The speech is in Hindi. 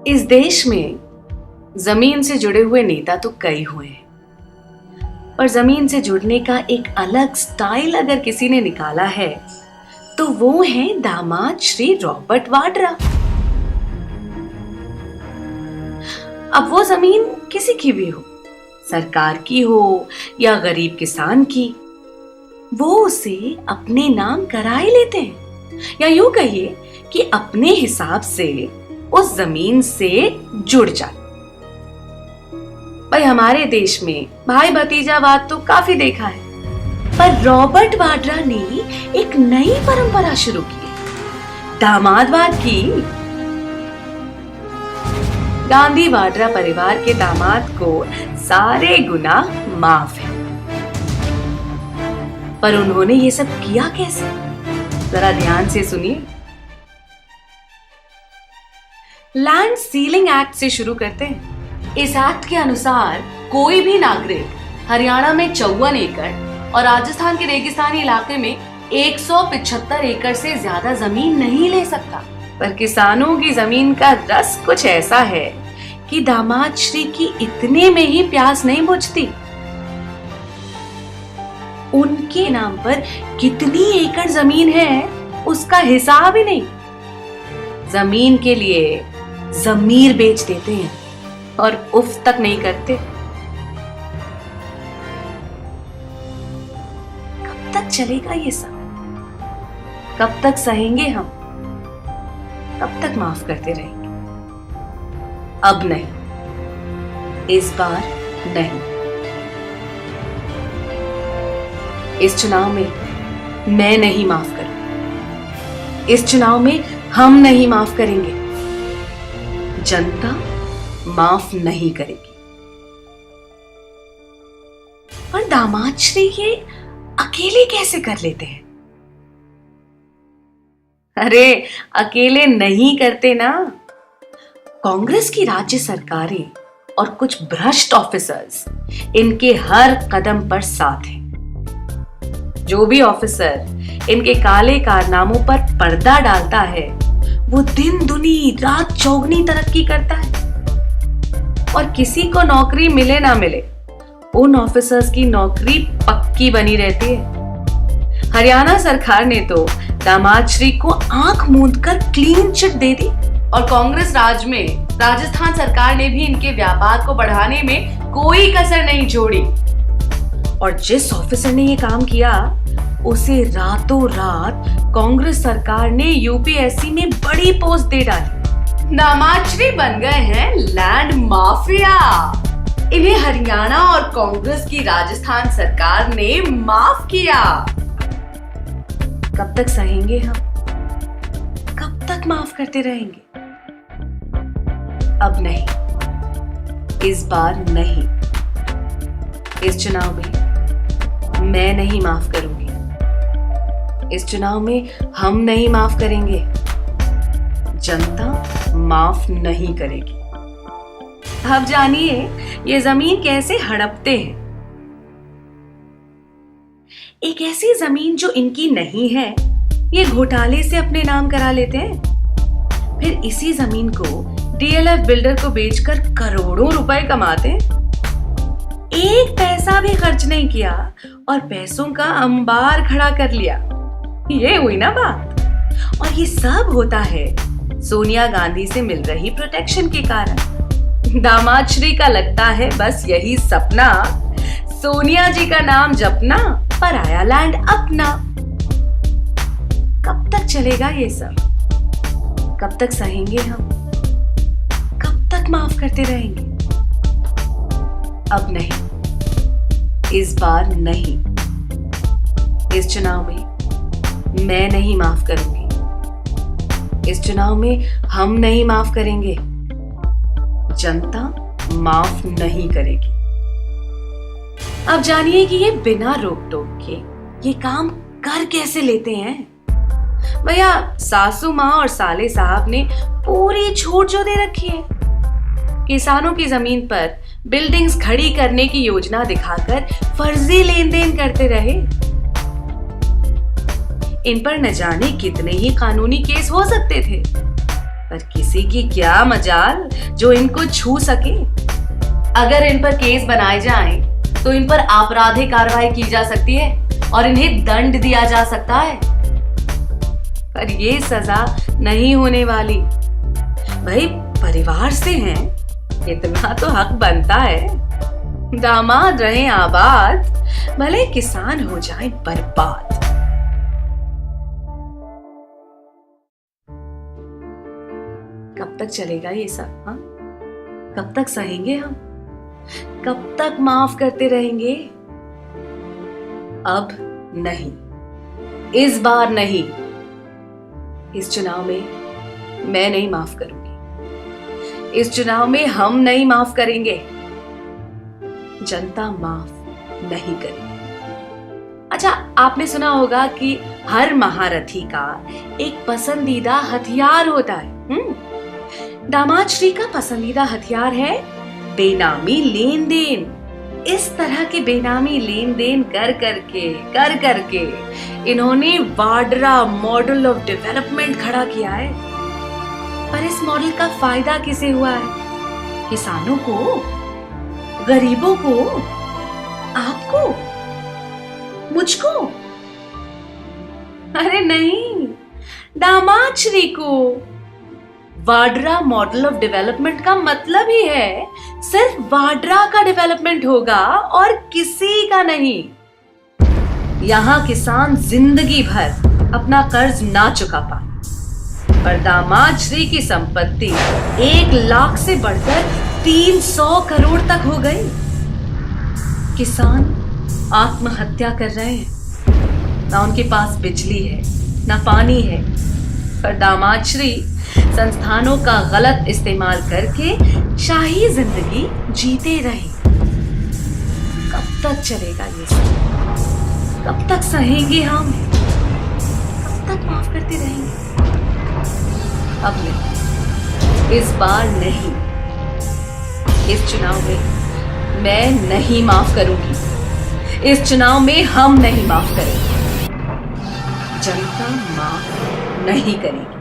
इस देश में जमीन से जुड़े हुए नेता तो कई हुए हैं, पर जमीन से जुड़ने का एक अलग स्टाइल अगर किसी ने निकाला है तो वो है दामाद श्री रॉबर्ट वाड्रा। अब वो जमीन किसी की भी हो, सरकार की हो या गरीब किसान की, वो उसे अपने नाम करा ही लेते हैं, या यूं कहिए कि अपने हिसाब से उस जमीन से जुड़ जाते। भाई हमारे देश में भाई भतीजावाद तो काफी देखा है, पर रॉबर्ट वाड्रा ने एक नई परंपरा शुरू की, दामादवाद की। गांधी वाड्रा परिवार के दामाद को सारे गुनाह माफ है, पर उन्होंने ये सब किया कैसे, जरा ध्यान से सुनिए। लैंड सीलिंग एक्ट से शुरू करते हैं। इस एक्ट के अनुसार कोई भी नागरिक हरियाणा में 54 एकड़ और राजस्थान के रेगिस्तानी इलाके में 175 एकड़ से ज्यादा जमीन नहीं ले सकता। पर किसानों की जमीन का रस कुछ ऐसा है कि दामाद श्री की इतने में ही प्यास नहीं बुझती। उनके नाम पर कितनी एकड़ जमीन है उसका हिसाब ही नहीं। जमीन के लिए जमीर बेच देते हैं और उफ तक नहीं करते। कब तक चलेगा ये सब? कब तक सहेंगे हम? कब तक माफ करते रहेंगे? अब नहीं, इस बार नहीं। इस चुनाव में मैं नहीं माफ करूंगी। इस चुनाव में हम नहीं माफ करेंगे। जनता माफ नहीं करेगी। पर दामाद श्री ये अकेले कैसे कर लेते हैं? अरे अकेले नहीं करते ना। कांग्रेस की राज्य सरकारें और कुछ भ्रष्ट ऑफिसर्स इनके हर कदम पर साथ हैं। जो भी ऑफिसर इनके काले कारनामों पर पर्दा डालता है वो दिन दुनी रात चौगनी तरक्की करता है, और किसी को नौकरी मिले ना मिले उन ऑफिसर्स की नौकरी पक्की बनी रहती है। हरियाणा सरकार ने तो दामाद श्री को आंख मूंद कर क्लीन चिट दे दी, और कांग्रेस राज में राजस्थान सरकार ने भी इनके व्यापार को बढ़ाने में कोई कसर नहीं छोड़ी। और जिस ऑफिसर ने ये काम किया उसे रातों रात कांग्रेस सरकार ने यूपीएससी में बड़ी पोस्ट दे डाली। दामाद श्री बन गए हैं लैंड माफिया। इन्हें हरियाणा और कांग्रेस की राजस्थान सरकार ने माफ किया। कब तक सहेंगे हम? कब तक माफ करते रहेंगे? अब नहीं, इस बार नहीं। इस चुनाव में मैं नहीं माफ करूंगी। इस चुनाव में हम नहीं माफ करेंगे। जनता माफ नहीं करेगी। अब जानिए ये जमीन कैसे हड़पते हैं। एक ऐसी जमीन जो इनकी नहीं है ये घोटाले से अपने नाम करा लेते हैं, फिर इसी जमीन को डीएलएफ बिल्डर को बेचकर करोड़ों रुपए कमाते हैं। एक पैसा भी खर्च नहीं किया और पैसों का अंबार खड़ा कर लिया। ये हुई ना बात। और ये सब होता है सोनिया गांधी से मिल रही प्रोटेक्शन के कारण। दामाद श्री का लगता है बस यही सपना, सोनिया जी का नाम जपना, पराया लैंड अपना। कब तक चलेगा ये सब? कब तक सहेंगे हम? कब तक माफ करते रहेंगे? अब नहीं, इस बार नहीं। इस चुनाव में मैं नहीं माफ करूंगी। इस चुनाव में हम नहीं माफ करेंगे। जनता माफ नहीं करेगी। अब जानिए कि ये बिना रोक टोक के ये काम कर कैसे लेते हैं। भैया सासू माँ और साले साहब ने पूरी छूट जो दे रखी है। किसानों की जमीन पर बिल्डिंग्स खड़ी करने की योजना दिखाकर फर्जी लेन देन करते रहे। इन पर न जाने कितने ही कानूनी केस हो सकते थे, पर किसी की क्या मजाल जो इनको छू सके। अगर इन पर केस बनाए जाएं, तो इन पर आपराधिक कार्रवाई की जा सकती है और इन्हें दंड दिया जा सकता है, पर ये सजा नहीं होने वाली। भाई परिवार से हैं, इतना तो हक बनता है। दामाद रहे आबाद, भले किसान हो जाए बर्बाद। कब तक चलेगा ये सब? हाँ, कब तक सहेंगे हम? कब तक माफ करते रहेंगे? अब नहीं, इस बार नहीं। इस चुनाव में मैं नहीं माफ करूंगी। इस चुनाव में हम नहीं माफ करेंगे। जनता माफ नहीं करेगी। अच्छा, आपने सुना होगा कि हर महारथी का एक पसंदीदा हथियार होता है। दामाद श्री का पसंदीदा हथियार है बेनामी लेन देन। इस तरह के बेनामी लेन देन कर करके इन्होंने वाड्रा मॉडल ऑफ डेवलपमेंट खड़ा किया है। पर इस मॉडल का फायदा किसे हुआ है? किसानों को, गरीबों को, आपको, मुझको? अरे नहीं, दामाद श्री को। वाड्रा मॉडल ऑफ डेवलपमेंट का मतलब ही है सिर्फ वाड्रा का डेवलपमेंट होगा और किसी का नहीं। यहां किसान जिंदगी भर अपना कर्ज ना चुका पाए, पर दामाद श्री की संपत्ति 1 लाख से बढ़कर 300 करोड़ तक हो गई। किसान आत्महत्या कर रहे हैं, ना उनके पास बिजली है, ना पानी है, पर दामाद श्री संस्थानों का गलत इस्तेमाल करके शाही जिंदगी जीते रहे। कब तक चलेगा ये सब? कब तक सहेंगे हम? कब तक माफ करते रहेंगे? अब नहीं, इस बार नहीं। इस चुनाव में मैं नहीं माफ करूंगी। इस चुनाव में हम नहीं माफ करेंगे। जनता माफ नहीं करेगी।